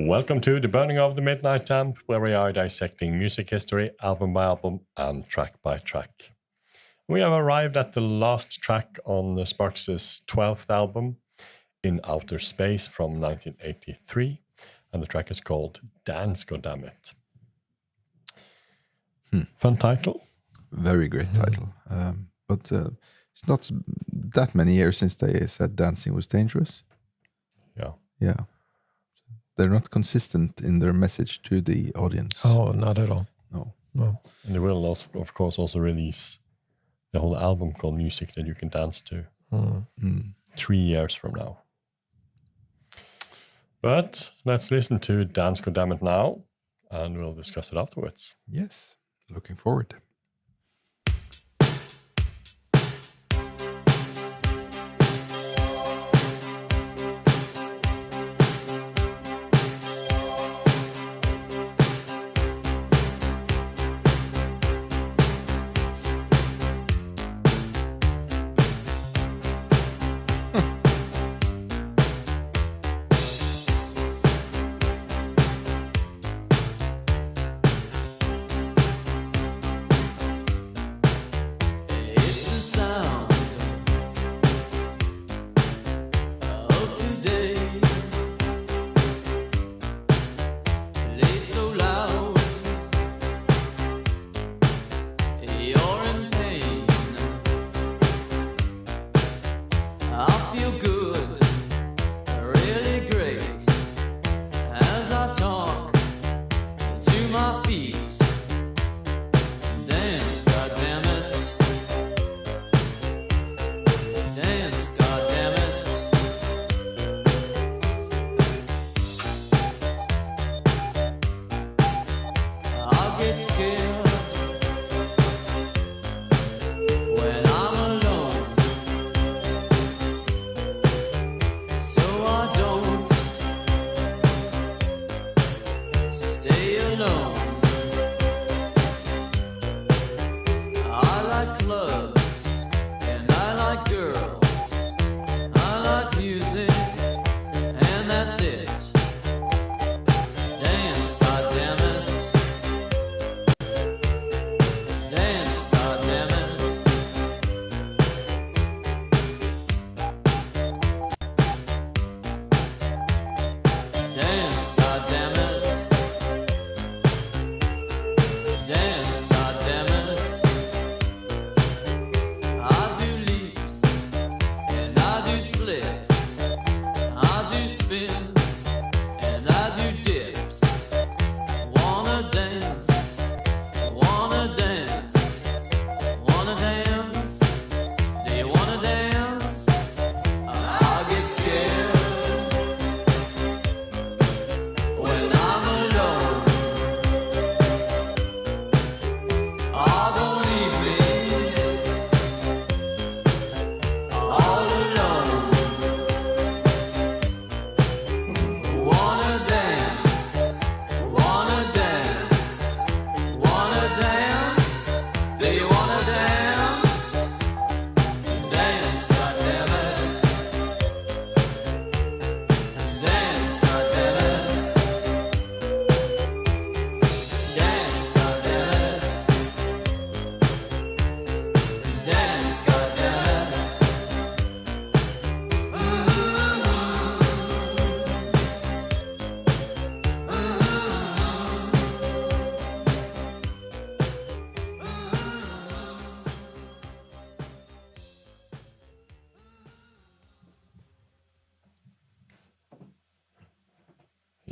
Welcome to The Burning of the Midnight Lamp, where we are dissecting music history, album by album, and track by track. We have arrived at the last track on Sparks' 12th album, In Outer Space from 1983, and the track is called Dance, Godammit. Fun title. Very great title. But it's not that many years since they said dancing was dangerous. Yeah. They're not consistent in their message to the audience. Oh, not at all. No. And they will, also, of course, also release the whole album called Music That You Can Dance To 3 years from now. But let's listen to Dance Godammit now, and we'll discuss it afterwards. Yes, looking forward.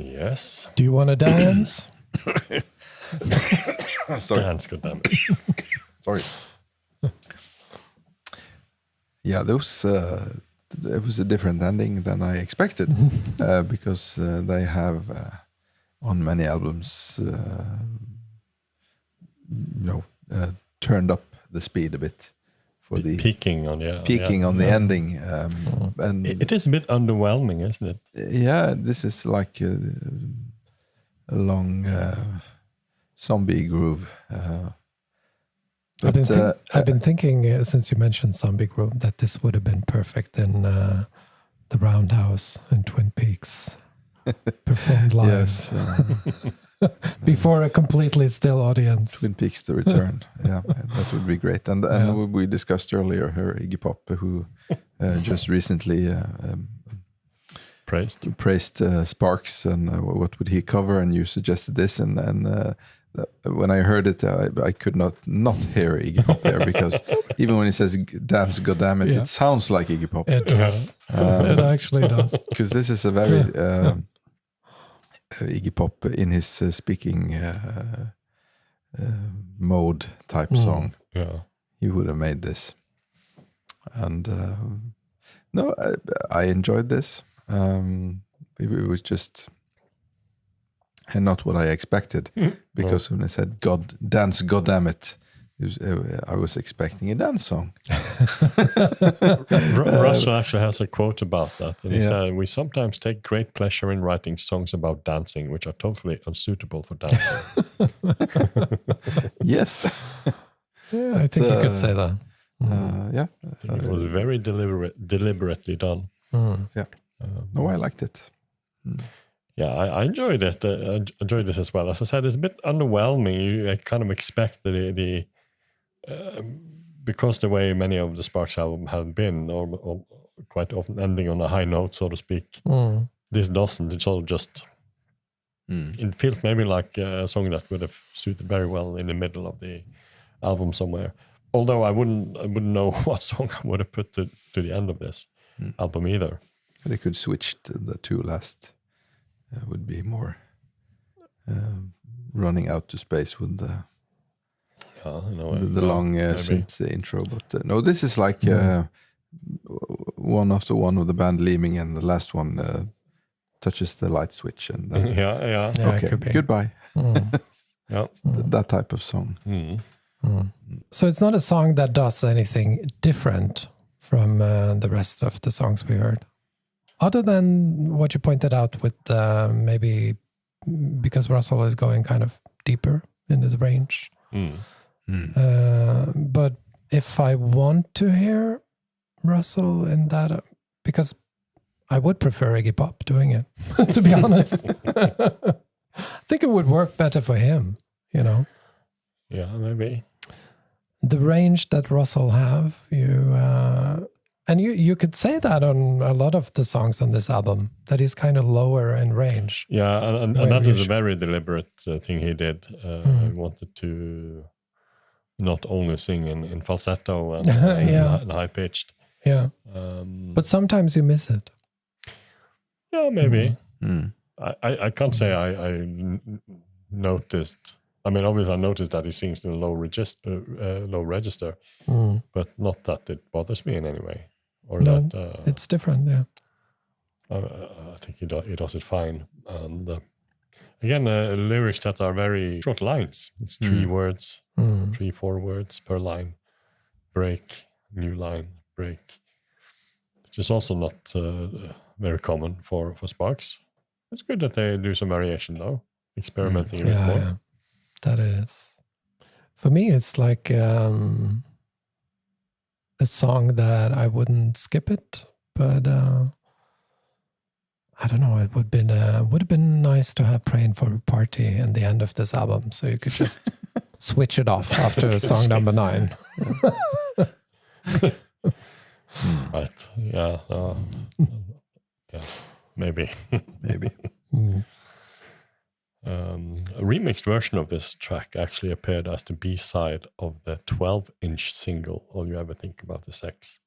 Yes. Do you want to dance? Sorry. Dance Godammit. Sorry. Yeah, those. It was a different ending than I expected because they have on many albums, turned up the speed a bit for the peaking on the ending, and it is a bit underwhelming, isn't it? Yeah, this is like a long zombie groove. I've been thinking since you mentioned zombie groove that this would have been perfect in the Roundhouse and Twin Peaks. performed live. Yes. Before a completely still audience. Twin Peaks: The Return. Yeah, that would be great. And we discussed earlier her Iggy Pop, who just recently praised Sparks, and what would he cover? And you suggested this, and when I heard it, I could not hear Iggy Pop there, because even when he says "dance, Godammit," it sounds like Iggy Pop. It does. It actually does. Because this is a very Iggy Pop in his speaking mode type song. Yeah, he would have made this, and no, I enjoyed this. It was just not what I expected, because when I said "dance, Godammit," I was expecting a dance song. Russell actually has a quote about that, and he said, "We sometimes take great pleasure in writing songs about dancing, which are totally unsuitable for dancing." Yes. Yeah, I think you could say that. Yeah. It was very deliberately done. Yeah. No, I liked it. Yeah, I enjoyed it. I enjoyed this as well. As I said, it's a bit underwhelming. I kind of expect the because the way many of the Sparks albums have been, or quite often ending on a high note, so to speak. This doesn't. It's all just. It feels maybe like a song that would have suited very well in the middle of the album somewhere. Although I wouldn't know what song I would have put to the end of this album either. They could switch to the two last. Would be more running out to space with the long synth intro. But no, this is like one after one of the band leaving, and the last one touches the light switch, and then yeah. Okay, goodbye. That type of song. So it's not a song that does anything different from the rest of the songs we heard, other than what you pointed out with maybe because Russell is going kind of deeper in his range. But if I want to hear Russell in that, because I would prefer Iggy Pop doing it, to be honest. I think it would work better for him, you know? Yeah, maybe. The range that Russell have, and you could say that on a lot of the songs on this album, that he's kind of lower in range. Yeah, and that is a very deliberate thing he did. He wanted to not only sing in falsetto and high-pitched. Yeah, but sometimes you miss it. Yeah, maybe. I can't say I noticed. I mean, obviously I noticed that he sings in a low register, but not that it bothers me in any way. Or that it's different, yeah. I think he does it fine. And again, lyrics that are very short lines. It's 3 words, 3-4 words per line. Break, new line, break. Which is also not very common for Sparks. It's good that they do some variation though, experimenting a bit more. Yeah, that is. For me, it's like a song that I wouldn't skip it, but I don't know. It would have been nice to have "Praying for a Party" in the end of this album, so you could just switch it off after song number 9. Right? Yeah. Yeah. Maybe. A remixed version of this track actually appeared as the B-side of the 12-inch single "All You Ever Think About Is Sex."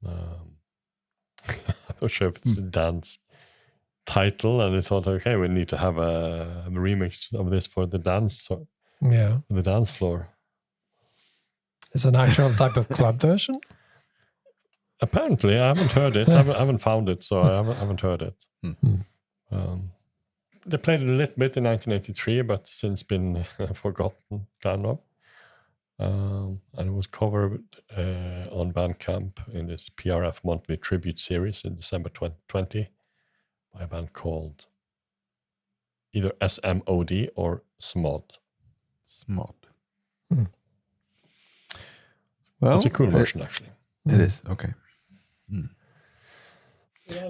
I'm not sure if it's a dance title, and they thought, okay, we need to have a remix of this for the dance, the dance floor. It's an actual type of club version. Apparently, I haven't heard it. I haven't found it, so I haven't heard it. They played it a little bit in 1983, but since been forgotten, kind of. And it was covered on Bandcamp in this PRF monthly tribute series in December 2020 by a band called either SMOD or SMOD. Well, it's a cool version, actually. It is, okay.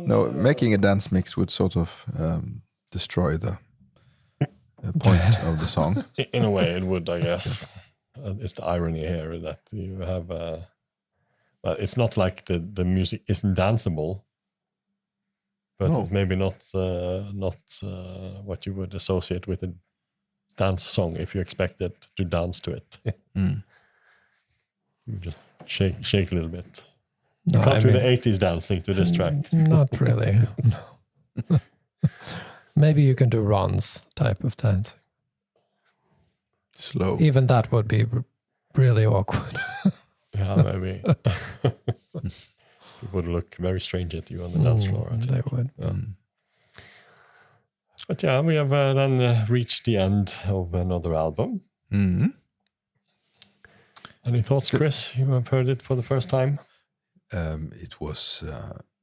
No, making a dance mix would sort of destroy the point of the song. In a way, it would, I guess. It's the irony here that you have. Well, it's not like the music isn't danceable, but it's maybe not what you would associate with a dance song if you expected to dance to it. You just shake a little bit. You can't do the 80s dancing to this track. Not really. No. Maybe you can do Ron's type of dancing. Slow. Even that would be really awkward. Yeah, maybe. It would look very strange at you on the dance floor. They would. Yeah. But yeah, we have then reached the end of another album. Any thoughts, Chris? You have heard it for the first time. It was,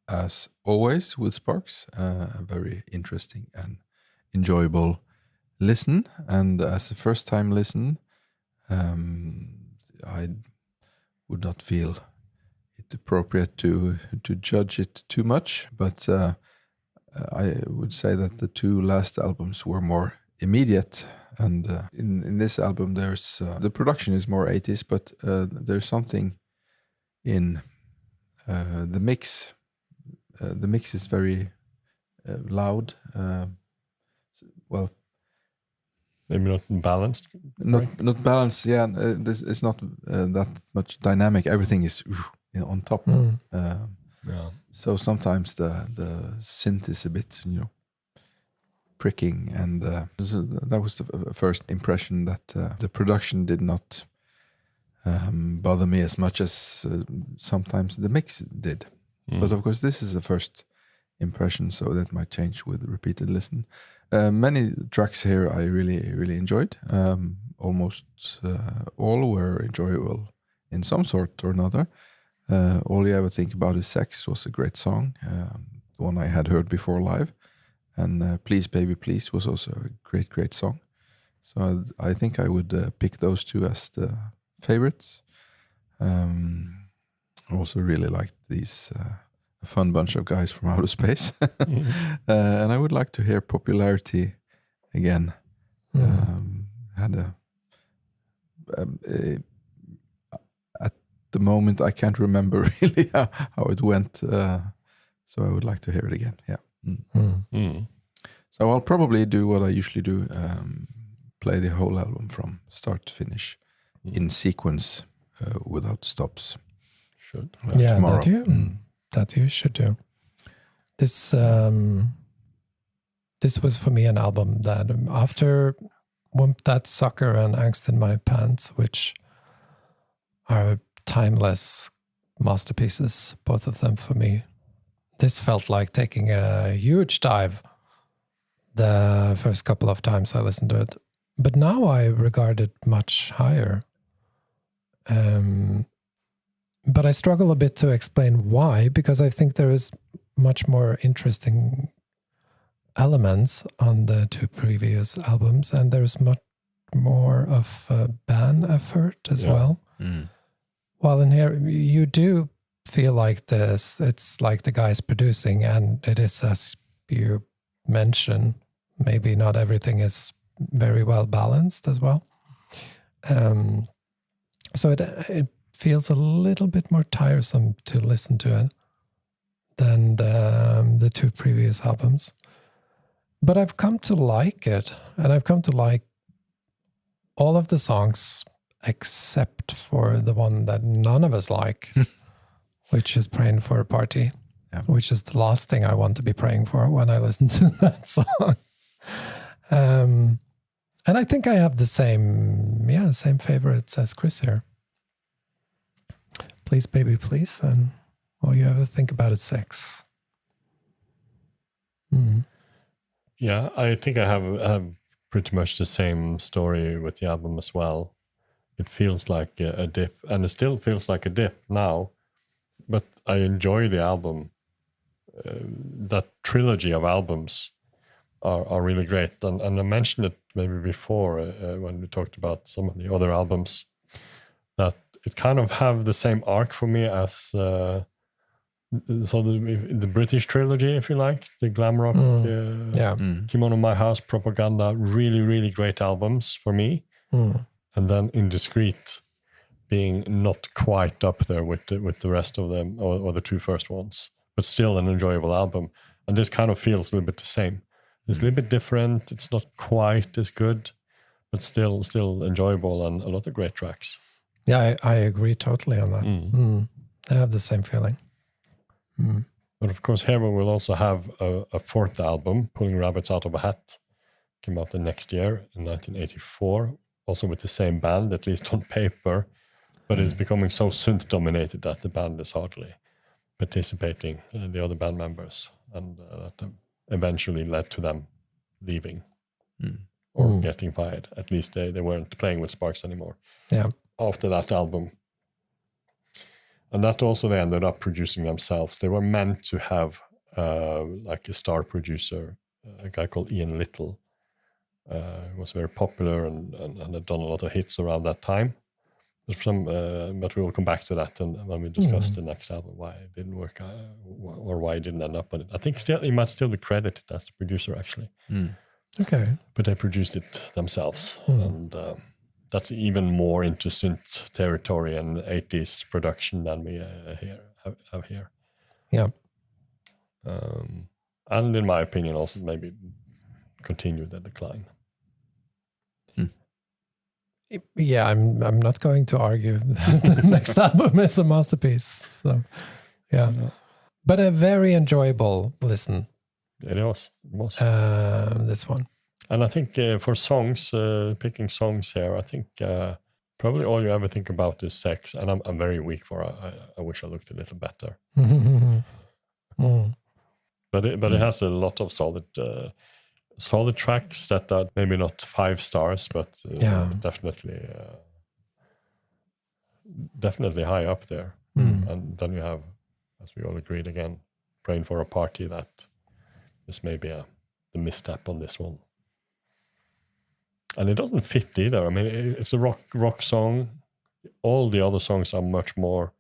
as always with Sparks, a very interesting and enjoyable listen. And as a first-time listen, I would not feel it appropriate to judge it too much. But I would say that the two last albums were more immediate. And in this album, there's the production is more 80s, but there's something in the mix. The mix is very loud. Well, maybe not balanced. Not balanced. Yeah, this is not that much dynamic. Everything is on top. Yeah. So sometimes the synth is a bit, pricking, and that was the first impression that the production did not bother me as much as sometimes the mix did. But of course, this is the first impression, so that might change with repeated listen. Many tracks here I really, really enjoyed. Almost all were enjoyable in some sort or another. All You Ever Think About Is Sex was a great song, the one I had heard before live. And Please Baby Please was also a great, great song. So I think I would pick those two as the favorites. I also really liked these a fun bunch of guys from outer space. And I would like to hear Popularity again. Had at the moment I can't remember really how it went. So I would like to hear it again. Yeah. So I'll probably do what I usually do, play the whole album from start to finish in sequence without stops. Should. Tomorrow. That you should do. This was for me an album that after Wump That Sucker and Angst in My Pants, which are timeless masterpieces, both of them for me. This felt like taking a huge dive the first couple of times I listened to it. But now I regard it much higher. But I struggle a bit to explain why, because I think there is much more interesting elements on the two previous albums, and there's much more of a band effort as well. While in here, you do feel like it's like the guys producing, and it is, as you mentioned, maybe not everything is very well balanced as well. So it feels a little bit more tiresome to listen to it than the two previous albums. But I've come to like it, and I've come to like all of the songs except for the one that none of us like, which is Praying for a Party, which is the last thing I want to be praying for when I listen to that song. And I think I have the same favorites as Chris here. Please Baby Please, and All You Ever Think About Is Sex. Yeah, I think I have pretty much the same story with the album as well. It feels like a dip, and it still feels like a dip now, but I enjoy the album. That trilogy of albums are really great, and I mentioned it maybe before when we talked about some of the other albums, that it kind of have the same arc for me as the So the British trilogy, if you like, the glam rock, Kimono My House, Propaganda, really, really great albums for me. And then Indiscreet being not quite up there with the rest of them, or the two first ones, but still an enjoyable album. And this kind of feels a little bit the same. It's a little bit different. It's not quite as good, but still enjoyable, and a lot of great tracks. Yeah, I agree totally on that. I have the same feeling. But of course, here we will also have a fourth album, Pulling Rabbits Out of a Hat. Came out the next year in 1984, also with the same band, at least on paper. But it's becoming so synth-dominated that the band is hardly participating, the other band members. And that eventually led to them leaving or getting fired. At least they weren't playing with Sparks anymore after that album. And that also they ended up producing themselves. They were meant to have like a star producer, a guy called Ian Little. He was very popular and had done a lot of hits around that time. But we will come back to that when we discuss the next album, why it didn't work or why it didn't end up on it. I think he might still be credited as the producer, actually. Okay. But they produced it themselves. And that's even more into synth territory and 80s production than we have here. Yeah. And in my opinion, also maybe continue the decline. Yeah, I'm not going to argue that the next album is a masterpiece. So, yeah. But a very enjoyable listen. It was. This one. And I think for songs, picking songs here, I think probably all you ever think about is sex. And I'm very weak for it. I wish I looked a little better. But it has a lot of solid tracks that are maybe not 5 stars, but definitely high up there. And then you have, as we all agreed again, Praying for a Party, that is maybe the misstep on this one. And it doesn't fit either. I mean, it's a rock song. All the other songs are much more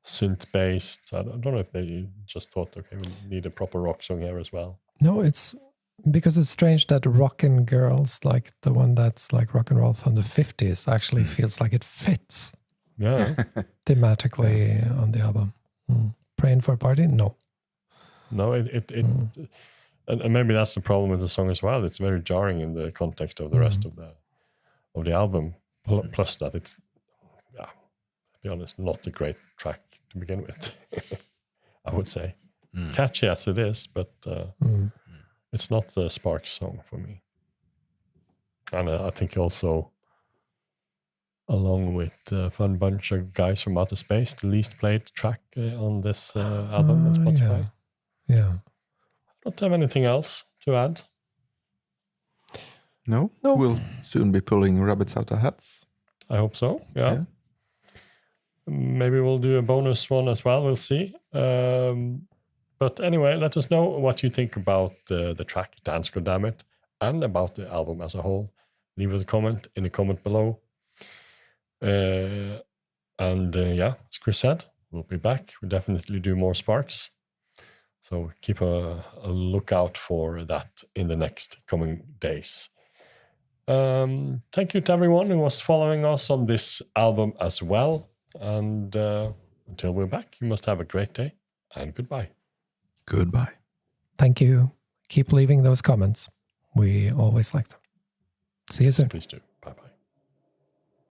synth-based. I don't know if they just thought, okay, we need a proper rock song here as well. No, it's because it's strange that Rockin' Girls, like the one that's like rock and roll from the 50s, actually feels like it fits thematically on the album. Praying for a Party? No. No, and maybe that's the problem with the song as well. It's very jarring in the context of the rest of the album. Plus that it's, to be honest, not a great track to begin with. I would say catchy as it is, but it's not the Sparks song for me. And I think also, along with Fun Bunch of Guys from Outer Space, the least played track on this album on Spotify. Yeah. I don't have anything else to add. No. We'll soon be pulling rabbits out of hats. I hope so, yeah. Maybe we'll do a bonus one as well, we'll see. But anyway, let us know what you think about the track Dance Godammit and about the album as a whole. Leave us a comment in the comment below. As Chris said, we'll be back. We'll definitely do more Sparks. So keep a lookout for that in the next coming days. Thank you to everyone who was following us on this album as well. And until we're back, you must have a great day and goodbye. Goodbye. Thank you. Keep leaving those comments. We always like them. See you soon. Please do.